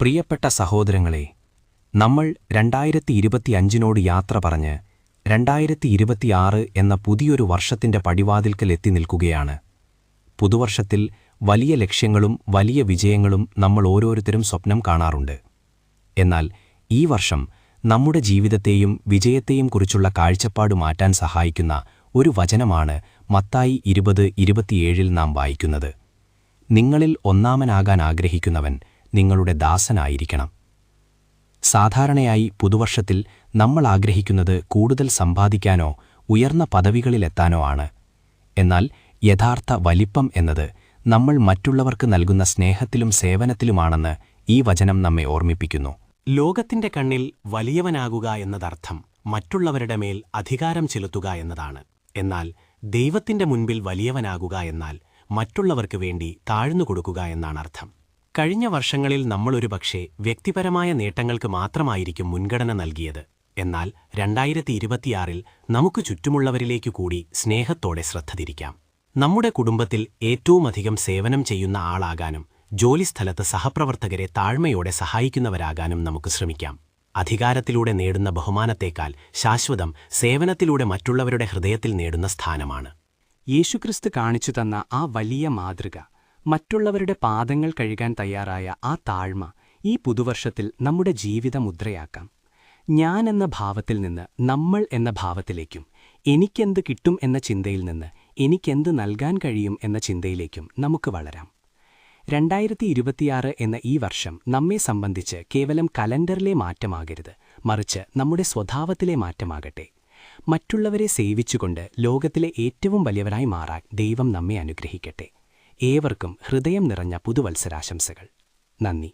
പ്രിയപ്പെട്ട സഹോദരങ്ങളെ, നമ്മൾ 2025 യാത്ര പറഞ്ഞ് 2026 എന്ന പുതിയൊരു വർഷത്തിന്റെ പടിവാതിൽക്കൽ എത്തി നിൽക്കുകയാണ്. പുതുവർഷത്തിൽ വലിയ ലക്ഷ്യങ്ങളും വലിയ വിജയങ്ങളും നമ്മൾ ഓരോരുത്തരും സ്വപ്നം കാണാറുണ്ട്. എന്നാൽ ഈ വർഷം നമ്മുടെ ജീവിതത്തെയും വിജയത്തെയും കുറിച്ചുള്ള കാഴ്ചപ്പാട് മാറ്റാൻ സഹായിക്കുന്ന ഒരു വചനമാണ് മത്തായി 20:27 നാം വായിക്കുന്നത്. നിങ്ങളിൽ ഒന്നാമനാകാൻ ആഗ്രഹിക്കുന്നവൻ നിങ്ങളുടെ ദാസനായിരിക്കണം. സാധാരണയായി പുതുവർഷത്തിൽ നമ്മൾ ആഗ്രഹിക്കുന്നത് കൂടുതൽ സമ്പാദിക്കാനോ ഉയർന്ന പദവികളിലെത്താനോ ആണ്. എന്നാൽ യഥാർത്ഥ വലിപ്പം എന്നത് നമ്മൾ മറ്റുള്ളവർക്ക് നൽകുന്ന സ്നേഹത്തിലും സേവനത്തിലുമാണെന്ന് ഈ വചനം നമ്മെ ഓർമ്മിപ്പിക്കുന്നു. ലോകത്തിന്റെ കണ്ണിൽ വലിയവനാകുക എന്നതർത്ഥം മറ്റുള്ളവരുടെ മേൽ അധികാരം ചെലുത്തുക എന്നതാണ്. എന്നാൽ ദൈവത്തിന്റെ മുൻപിൽ വലിയവനാകുക എന്നാൽ മറ്റുള്ളവർക്ക് വേണ്ടി താഴ്ന്നുകൊടുക്കുക എന്നാണർത്ഥം. കഴിഞ്ഞ വർഷങ്ങളിൽ നമ്മളൊരുപക്ഷേ വ്യക്തിപരമായ നേട്ടങ്ങൾക്ക് മാത്രമായിരിക്കും മുൻഗണന നൽകിയത്. എന്നാൽ 2026 നമുക്ക് ചുറ്റുമുള്ളവരിലേക്കു കൂടി സ്നേഹത്തോടെ ശ്രദ്ധ തിരിക്കാം. നമ്മുടെ കുടുംബത്തിൽ ഏറ്റവുമധികം സേവനം ചെയ്യുന്ന ആളാകാനും ജോലിസ്ഥലത്ത് സഹപ്രവർത്തകരെ താഴ്മയോടെ സഹായിക്കുന്നവരാകാനും നമുക്ക് ശ്രമിക്കാം. അധികാരത്തിലൂടെ നേടുന്ന ബഹുമാനത്തേക്കാൾ ശാശ്വതം സേവനത്തിലൂടെ മറ്റുള്ളവരുടെ ഹൃദയത്തിൽ നേടുന്ന സ്ഥാനമാണ്. യേശുക്രിസ്തു കാണിച്ചു തന്ന ആ വലിയ മാതൃക, മറ്റുള്ളവരുടെ പാദങ്ങൾ കഴുകാൻ തയ്യാറായ ആ താഴ്മ ഈ പുതുവർഷത്തിൽ നമ്മുടെ ജീവിത മുദ്രയാക്കാം. ഞാൻ എന്ന ഭാവത്തിൽ നിന്ന് നമ്മൾ എന്ന ഭാവത്തിലേക്കും, എനിക്കെന്ത് കിട്ടും എന്ന ചിന്തയിൽ നിന്ന് എനിക്കെന്ത് നൽകാൻ കഴിയും എന്ന ചിന്തയിലേക്കും നമുക്ക് വളരാം. 2026 എന്ന ഈ വർഷം നമ്മെ സംബന്ധിച്ച് കേവലം കലണ്ടറിലെ മാറ്റമാകരുത്, മറിച്ച് നമ്മുടെ സ്വഭാവത്തിലെ മാറ്റമാകട്ടെ. മറ്റുള്ളവരെ സേവിച്ചുകൊണ്ട് ലോകത്തിലെ ഏറ്റവും വലിയവരായി മാറാൻ ദൈവം നമ്മെ അനുഗ്രഹിക്കട്ടെ. ഏവർക്കും ഹൃദയം നിറഞ്ഞ പുതുവത്സരാശംസകൾ. നന്ദി.